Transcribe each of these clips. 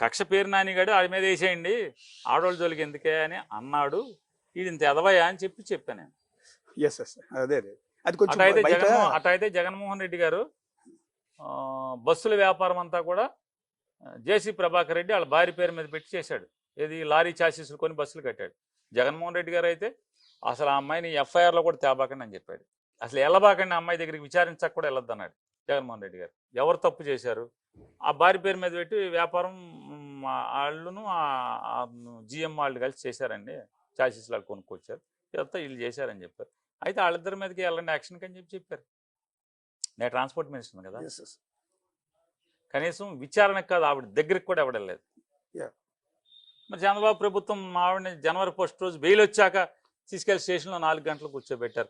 కక్ష పేరు నానిగాడు ఆడి మీద వేసేయండి, ఆడవాళ్ళ జోలికి ఎందుకే అని అన్నాడు. ఇది ఇంత ఎదవయ్యా అని చెప్పాను నేను. అదే అది కొంచెం అటైతే జగన్మోహన్ రెడ్డి గారు బస్సుల వ్యాపారం అంతా కూడా జేసీ ప్రభాకర్ రెడ్డి వాళ్ళ భార్య పేరు మీద పెట్టి చేశాడు. ఏది లారీ చాసీసులు కొని బస్సులు కట్టాడు. జగన్మోహన్ రెడ్డి గారు అయితే అసలు ఆ అమ్మాయిని ఎఫ్ఐఆర్లో కూడా తేబాకండి అని చెప్పాడు. అసలు వెళ్ళబాకండి అమ్మాయి దగ్గరికి, విచారించక కూడా వెళ్ళొద్దు అన్నాడు జగన్మోహన్ రెడ్డి గారు. ఎవరు తప్పు చేశారు? ఆ భార్య పేరు మీద పెట్టి వ్యాపారం వాళ్ళను జిఎం వాళ్ళు కలిసి చేశారండి, చాసీస్ వాళ్ళు కొనుక్కొచ్చారు, ఇదంతా వీళ్ళు చేశారని చెప్పారు. అయితే వాళ్ళిద్దరి మీదకి వెళ్ళండి యాక్షన్కి అని చెప్పారు. నేను ట్రాన్స్పోర్ట్ మినిస్టర్ కదా, కనీసం విచారణకు కాదు ఆవిడ దగ్గరికి కూడా ఎవడలేదు. మరి చంద్రబాబు ప్రభుత్వం ఆవిడని జనవరి 1 రోజు బెయిల్ వచ్చాక తీసుకెళ్లి స్టేషన్లో 4 గంటలు కూర్చోబెట్టారు.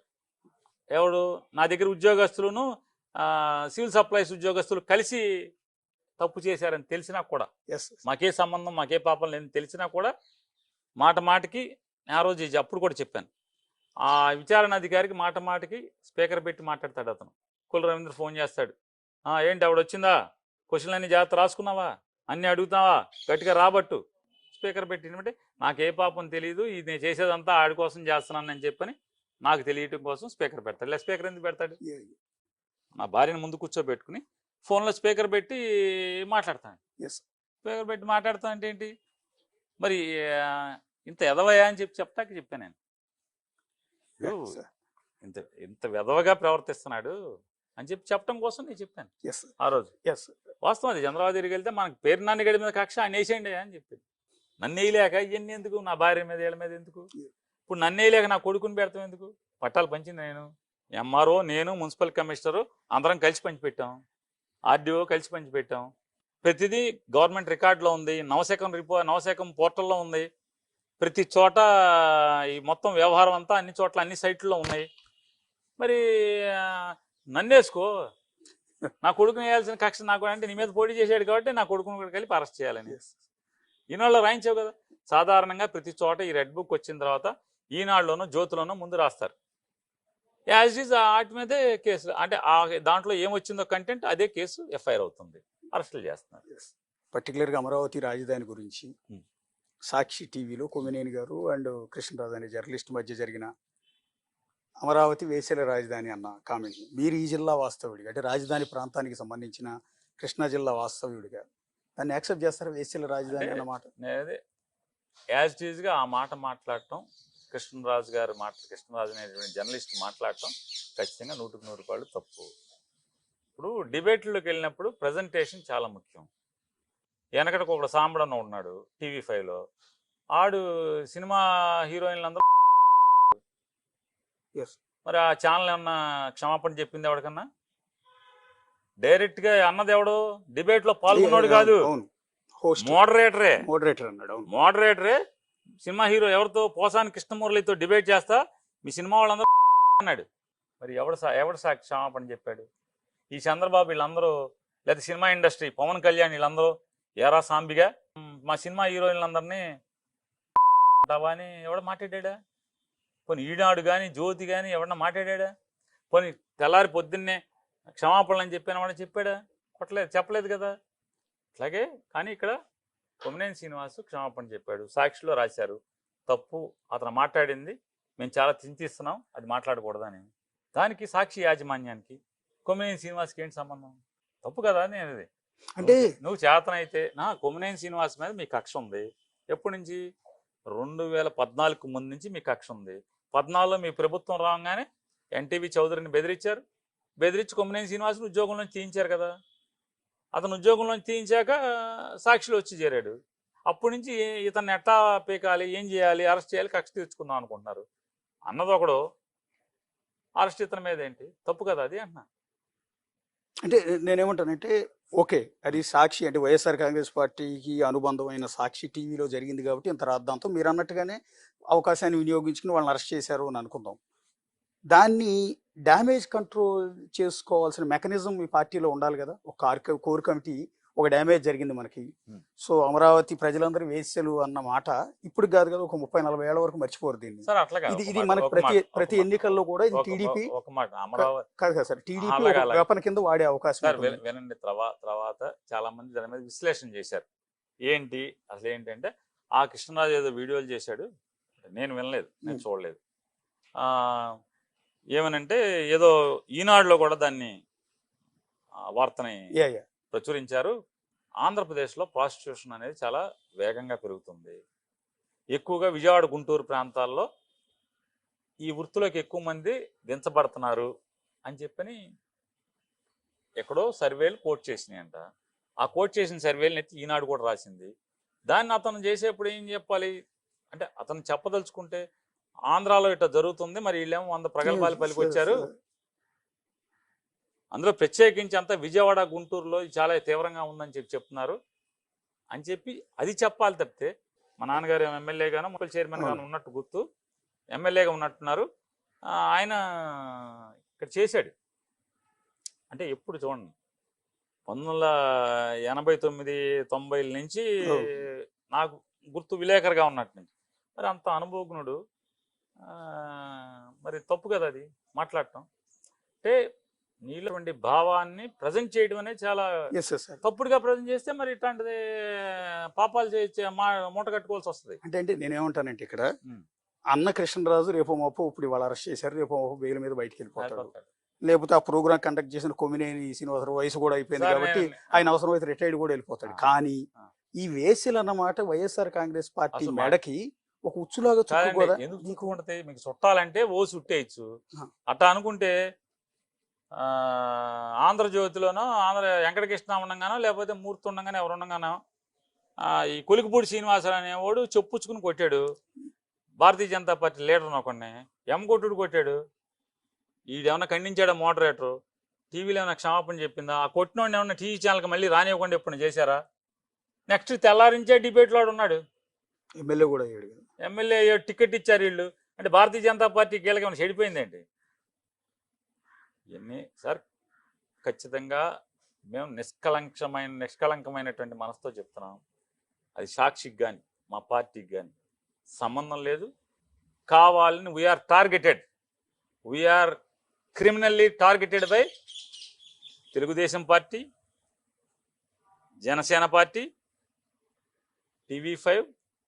ఎవడు? నా దగ్గర ఉద్యోగస్తులను సివిల్ సప్లైస్ ఉద్యోగస్తులు కలిసి తప్పు చేశారని తెలిసినా కూడా, మాకే సంబంధం మాకే పాపం లేని తెలిసినా కూడా మాటకి ఆ రోజు అప్పుడు కూడా చెప్పాను, ఆ విచారణ అధికారికి మాటకి స్పీకర్ పెట్టి మాట్లాడతాడు అతను. కుల రవీంద్ర ఫోన్ చేస్తాడు, ఏంటి ఆవిడ వచ్చిందా, క్వశ్చన్లు అన్ని జాగ్రత్త రాసుకున్నావా, అన్నీ అడుగుతావా, గట్టిగా రాబట్టు. స్పీకర్ పెట్టినట్టే నాకే పాపం తెలియదు, ఇది నేను చేసేదంతా ఆడి కోసం చేస్తున్నానని చెప్పని నాకు తెలియటం కోసం స్పీకర్ పెడతాడు. లేదా స్పీకర్ ఎందుకు పెడతాడు? నా భార్యను ముందు కూర్చోబెట్టుకుని ఫోన్లో స్పీకర్ పెట్టి మాట్లాడతాను. స్పీకర్ పెట్టి మాట్లాడతా అంటే ఏంటి మరి, ఇంత ఎదవయా అని చెప్తాక చెప్పాను నేను. ఇంత వెదవగా ప్రవర్తిస్తున్నాడు అని చెప్పడం కోసం నేను చెప్పాను ఆ రోజు. వాస్తవం అది. చంద్రబాబు దగ్గరికి వెళ్తే మనకు పేరు నాని గడి మీద కక్ష ఆయన వేసేయండి అని చెప్పాడు. నన్ను వేయలేక ఇవన్నీ ఎందుకు, నా భార్య మీద వీళ్ళ మీద ఎందుకు, ఇప్పుడు నన్ను వేయలేక నా కొడుకుని పెడతాం ఎందుకు? పట్టాలు పంచింది నేను, ఎంఆర్ఓ, నేను, మున్సిపల్ కమిషనరు అందరం కలిసి పంచిపెట్టాం, ఆర్డీఓ కలిసి పంచిపెట్టాం. ప్రతిదీ గవర్నమెంట్ రికార్డులో ఉంది, నవశకం పోర్టల్లో ఉంది. ప్రతి చోట ఈ మొత్తం వ్యవహారం అంతా అన్ని చోట్ల అన్ని సైట్లలో ఉన్నాయి. మరి నన్నేసుకో, నా కొడుకుని వేయాల్సిన కక్ష నాకు అంటే నీ మీద పోటీ చేశాడు కాబట్టి నా కొడుకుని కూడా కలిపి అరెస్ట్ చేయాలని ఈనాడులో రాయించావు కదా. సాధారణంగా ప్రతి చోట ఈ రెడ్ బుక్ వచ్చిన తర్వాత ఈనాడులోనో జ్యోతిలోనో ముందు రాస్తారు, యాజ్ ఇట్ ఈజ్ వాటి మీదే కేసు, అంటే దాంట్లో ఏమొచ్చిందో కంటెంట్ అదే కేసు ఎఫ్ఐఆర్ అవుతుంది, అరెస్టులు చేస్తున్నారు. పర్టికులర్గా అమరావతి రాజధాని గురించి సాక్షి టీవీలో కొమ్మినేని గారు అండ్ కృష్ణరాజు అనే జర్నలిస్ట్ మధ్య జరిగిన అమరావతి వేసేల రాజధాని అన్న కామెంట్, మీరు ఈ జిల్లా వాస్తవ్యుడిగా, అంటే రాజధాని ప్రాంతానికి సంబంధించిన కృష్ణా జిల్లా వాస్తవ్యుడిగా దాన్ని యాక్సెప్ట్ చేస్తారా? వేసేల రాజధాని అన్నమాట యాజ్ ఇట్ ఈజ్గా ఆ మాట మాట్లాడటం, కృష్ణరాజు అనేటువంటి జర్నలిస్ట్ మాట్లాడటం ఖచ్చితంగా 100కు 100 తప్పు. ఇప్పుడు డిబేట్లోకి వెళ్ళినప్పుడు ప్రజెంటేషన్ చాలా ముఖ్యం. వెనకటికి ఒక సాంబడన్న ఉన్నాడు TV5లో, ఆడు సినిమా హీరోయిన్లు అందరూ, మరి ఆ ఛానల్ ఏమన్నా క్షమాపణ చెప్పింది ఎవరికన్నా? డైరెక్ట్గా అన్నది ఎవడు? డిబేట్లో పాల్గొన్నాడు కాదు, మోడరేటరే సినిమా హీరో ఎవరితో, పోసాని కృష్ణమురళితో డిబేట్ చేస్తా మీ సినిమా వాళ్ళందరూ అన్నాడు. మరి ఎవడు క్షమాపణ చెప్పాడు? ఈ చంద్రబాబు వీళ్ళందరూ, లేదా సినిమా ఇండస్ట్రీ పవన్ కళ్యాణ్ వీళ్ళందరూ ఎరా సాంబిగా మా సినిమా హీరోయిన్లందరినీ అని ఎవడ మాట్లాడా? పోనీ ఈనాడు కానీ జ్యోతి కానీ ఎవడన్నా మాట్లాడా? పోనీ తెల్లారి పొద్దున్నే క్షమాపణలు అని చెప్పాను వాడు చెప్పాడా? చెప్పలేదు కదా. అట్లాగే కానీ ఇక్కడ కొమ్మినేని శ్రీనివాసు క్షమాపణ చెప్పాడు, సాక్షిలో రాశారు, తప్పు అతను మాట్లాడింది మేము చాలా చింతిస్తున్నాం, అది మాట్లాడకూడదని. దానికి సాక్షి యాజమాన్యానికి కొమ్మినేని శ్రీనివాస్కి ఏంటి సంబంధం? తప్పు కదా అనేది. అంటే నువ్వు చేతనైతే కొమ్మినేని శ్రీనివాస్ మీద మీ కక్ష ఉంది. ఎప్పటి నుంచి? 2014 ముందు నుంచి మీ కక్ష ఉంది. 14లో మీ ప్రభుత్వం రాగానే ఎన్టీవీ చౌదరిని బెదిరించి కొమ్మినేని శ్రీనివాసుని ఉద్యోగంలోంచి తీయించారు కదా. అతను ఉద్యోగంలోంచి తీయించాక సాక్షిలో వచ్చి చేరాడు. అప్పటి నుంచి ఇతన్ని ఎట్టా పీకాలి, ఏం చేయాలి, అరెస్ట్ చేయాలి, కక్ష తీర్చుకుందాం అనుకుంటున్నారు. అన్నది ఒకడు, అరెస్ట్ ఇతని మీద ఏంటి? తప్పు కదా అది అన్నా. అంటే నేనేమంటానంటే ఓకే, అది సాక్షి అంటే వైఎస్ఆర్ కాంగ్రెస్ పార్టీకి అనుబంధమైన సాక్షి టీవీలో జరిగింది కాబట్టి ఇంత రాద్దాంతో మీరు అన్నట్టుగానే అవకాశాన్ని వినియోగించుకుని వాళ్ళని అరెస్ట్ చేశారు అని అనుకుందాం. దాన్ని డ్యామేజ్ కంట్రోల్ చేసుకోవాల్సిన మెకానిజం మీ పార్టీలో ఉండాలి కదా. ఒక కోర్ కమిటీ, ఒక డ్యామేజ్ జరిగింది మనకి, సో అమరావతి ప్రజలందరూ వేసేలు అన్న మాట ఇప్పుడు కాదు కదా, ఒక 30-40 ఏళ్ల వరకు మర్చిపోరు దీన్ని. ఇది మనకి ప్రతి ఎన్నికల్లో కూడా ఇది టీడీపీ కాదు కదా సార్, టీడీపీ వేపన కింద వాడే అవకాశం. వినండి, తర్వాత చాలా మంది దాని మీద విశ్లేషణ చేశారు. ఏంటి అసలు ఏంటంటే ఆ కృష్ణరాజు ఏదో వీడియోలు చేశాడు, నేను వినలేదు, నేను చూడలేదు. ఏమనంటే ఏదో ఈనాడులో కూడా దాన్ని వార్తని యా యా ప్రచురించారు. ఆంధ్రప్రదేశ్లో ప్రాస్టిట్యూషన్ అనేది చాలా వేగంగా పెరుగుతుంది. ఎక్కువగా విజయవాడ గుంటూరు ప్రాంతాల్లో ఈ వృత్తిలోకి ఎక్కువ మంది దించబడుతున్నారు అని చెప్పని ఎక్కడో సర్వేలు కోట్ చేసినాయంట. ఆ కోట్ చేసిన సర్వేలు ఎత్తి ఈనాడు కూడా రాసింది. దాన్ని అతను చేసేప్పుడు ఏం చెప్పాలి అంటే, అతను చెప్పదలుచుకుంటే ఆంధ్రాలో ఇట్లా జరుగుతుంది, మరి వీళ్ళేమో 100 ప్రగల్భాలు పలికొచ్చారు, అందులో ప్రత్యేకించి అంతా విజయవాడ గుంటూరులో ఇది చాలా తీవ్రంగా ఉందని చెప్తున్నారు అని చెప్పి అది చెప్పాలి తప్పితే, మా నాన్నగారు ఎమ్మెల్యేగానో మున్సిపల్ చైర్మన్ గాను ఉన్నట్టు గుర్తు, ఎమ్మెల్యేగా ఉన్నట్టున్నారు, ఆయన ఇక్కడ చేశాడు అంటే ఎప్పుడు చూడండి 1989, 90 నుంచి నాకు గుర్తు విలేకరుగా ఉన్నట్టు నుంచి. మరి అంత అనుభవజ్ఞుడు, మరి తప్పు కదా అది మాట్లాడటం. అంటే నీలో ఉండే భావాన్ని ప్రజెంట్ చేయడం అనేది చాలా తప్పుడుగా ప్రజెంట్ చేస్తే మరి ఇట్లాంటిది పాపాలు మూట కట్టుకోవాల్సి వస్తుంది. అంటే నేనేమంటానంటే ఇక్కడ అన్న కృష్ణరాజు రేపు మాపు ఇప్పుడు ఇవాళ అరెస్ట్ చేశారు, రేపు మాపు బెయిల్ మీద బయటికి వెళ్ళిపోతాడు. లేకపోతే ఆ ప్రోగ్రామ్ కండక్ట్ చేసిన కొమ్మినేని శ్రీనివాసరావు వయసు కూడా అయిపోయింది కాబట్టి ఆయన అవసరం అయితే రిటైర్డ్ కూడా వెళ్ళిపోతాడు. కానీ ఈ వేసులు అన్నమాట వైఎస్ఆర్ కాంగ్రెస్ పార్టీ మెడకి ఒక ఉచ్చులాగా చుట్టుకోదా? ఎందుకు ఉంటది? మీకు చుట్టాలంటే ఓ చుట్టేయచ్చు. అట్లా అనుకుంటే ఆంధ్రజ్యోతిలోనో వెంకటకృష్ణ ఉండగానో లేకపోతే మూర్తి ఉండగానో ఎవరు ఉండగానో ఈ కొలికిపూడి శ్రీనివాసరావు అనేవాడు చెప్పుచ్చుకుని కొట్టాడు భారతీయ జనతా పార్టీ లీడర్ ఒకడిని, కొట్టుడు కొట్టాడు. ఈడేమన్నా ఖండించాడా మోడరేటరు? టీవీలో ఏమైనా క్షమాపణ చెప్పిందా? ఆ కొట్టినోడిని ఏమన్నా టీవీ ఛానల్కి మళ్ళీ రానివ్వకుండా ఎప్పుడు చేశారా? నెక్స్ట్ తెల్లారించే డిబేట్లో ఉన్నాడు, ఎమ్మెల్యే కూడా అయ్యాడు. ఎమ్మెల్యే టికెట్ ఇచ్చారు వీళ్ళు. అంటే భారతీయ జనతా పార్టీ కీలక ఏమైనా చెడిపోయిందేంటి? ఇవన్నీ సార్ ఖచ్చితంగా మేము నిష్కలంకమైనటువంటి మనసుతో చెప్తున్నాం. అది సాక్షికి కానీ మా పార్టీకి కానీ సంబంధం లేదు. కావాలని we are criminally targeted by Telugu Desam party, Janasena party, TV5,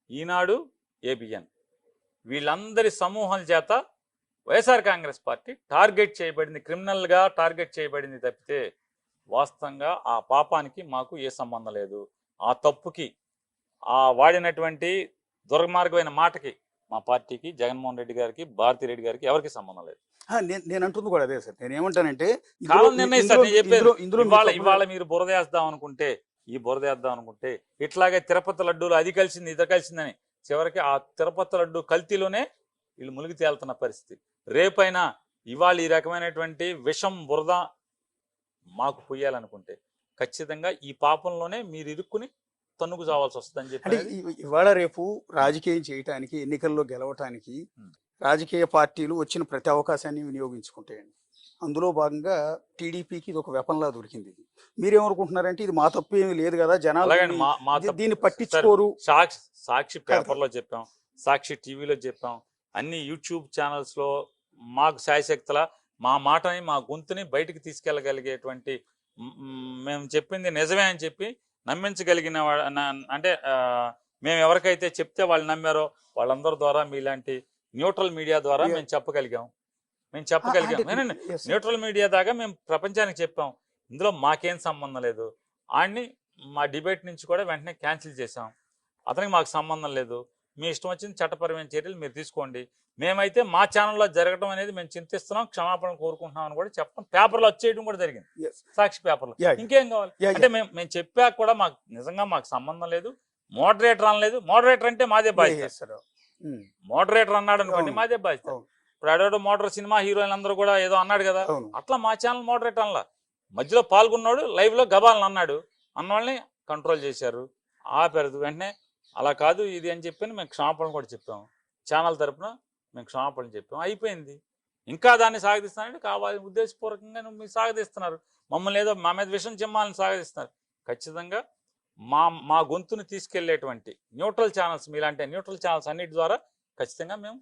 Eenadu, ABN వీళ్ళందరి సమూహం చేత వైఎస్ఆర్ కాంగ్రెస్ పార్టీ టార్గెట్ చేయబడింది, క్రిమినల్గా టార్గెట్ చేయబడింది తప్పితే వాస్తవంగా ఆ పాపానికి మాకు ఏ సంబంధం లేదు. ఆ తప్పుకి వాడినటువంటి దుర్మార్గమైన మాటకి మా పార్టీకి, జగన్మోహన్ రెడ్డి గారికి, భారతీ రెడ్డి గారికి ఎవరికి సంబంధం లేదు. నేను అంటుంది కూడా అదే సార్. నేను ఏమంటానంటే కాలం నిర్ణయిస్తారు. నేను చెప్పేది ఇవాళ మీరు బురదేద్దాం అనుకుంటే, ఇట్లాగే తిరుపతి లడ్డూలు అది కలిసింది ఇది కలిసిందని చివరికి ఆ తిరుపతి లడ్డు కల్తీలోనే వీళ్ళు మునిగి తేలుతున్న పరిస్థితి. రేపైనా ఇవాళ ఈ రకమైనటువంటి విషం బురద మాకు పొయ్యాలనుకుంటే ఖచ్చితంగా ఈ పాపంలోనే మీరు ఇరుక్కుని తన్నుకు చావాల్సి వస్తుందని చెప్పి ఇవాళ రేపు రాజకీయం చేయటానికి, ఎన్నికల్లో గెలవటానికి రాజకీయ పార్టీలు వచ్చిన ప్రతి అవకాశాన్ని వినియోగించుకుంటాయండి. అందులో భాగంగా టీడీపీకి ఇది ఒక వెపన్లా దొరికింది. మీరేమనుకుంటున్నారంటే ఇది మా తప్పు ఏమీ లేదు కదా, జనాలు దీన్ని పట్టించుకోరు. సాక్షి పేపర్లో చెప్పాం, సాక్షి టీవీలో చెప్పాం, అన్ని యూట్యూబ్ ఛానల్స్లో మాకు శాయశక్తుల మా మాటని, మా గొంతుని బయటికి తీసుకెళ్ళగలిగేటువంటి, మేము చెప్పింది నిజమే అని చెప్పి నమ్మించగలిగిన అంటే మేము ఎవరికైతే చెప్తే వాళ్ళు నమ్మారో వాళ్ళందరి ద్వారా మీలాంటి న్యూట్రల్ మీడియా ద్వారా మేము చెప్పగలిగాం. న్యూట్రల్ మీడియా దాకా మేము ప్రపంచానికి చెప్పాం, ఇందులో మాకేం సంబంధం లేదు. ఆడిని మా డిబేట్ నుంచి కూడా వెంటనే క్యాన్సిల్ చేసాం. అతనికి మాకు సంబంధం లేదు, మీ ఇష్టం వచ్చిన చట్టపరమైన చర్యలు మీరు తీసుకోండి, మేమైతే మా ఛానల్లో జరగడం అనేది మేము చింతిస్తున్నాం, క్షమాపణ కోరుకుంటున్నాం అని కూడా చెప్పడం పేపర్లో వచ్చేయడం కూడా జరిగింది, సాక్షి పేపర్లో. ఇంకేం కావాలి అంటే మేము చెప్పాక కూడా మాకు నిజంగా మాకు సంబంధం లేదు, మోడరేటర్ అనలేదు. మోడరేటర్ అంటే మాదే బాధ్యత. మోడరేటర్ అన్నాడు అనుకోండి మాదే బాధ్యత. ఇప్పుడు అడోడో మోడరేటర్ సినిమా హీరోయిన్ అందరూ కూడా ఏదో అన్నాడు కదా, అట్లా మా ఛానల్ మోడరేటర్ అనలా, మధ్యలో పాల్గొన్నాడు, లైవ్ లో గబాలను అన్నాడు, అన్నవాళ్ళని కంట్రోల్ చేశారు, ఆపారు వెంటనే. అలా కాదు ఇది అని చెప్పి మేము క్షమాపణ కూడా చెప్పాము, ఛానల్ తరఫున మేము క్షమాపణ చెప్పాము, అయిపోయింది. ఇంకా దాన్ని సాగదీస్తానంటే కావాలి ఉద్దేశపూర్వకంగా మీరు సాగదీస్తున్నారు, మమ్మల్ని ఏదో మా మీద విషయం చెమ్మాలని సాగదీస్తున్నారు. ఖచ్చితంగా మా గొంతుని తీసుకెళ్లేటువంటి న్యూట్రల్ ఛానల్స్, మీలాంటి న్యూట్రల్ ఛానల్స్ అన్నిటి ద్వారా ఖచ్చితంగా మేము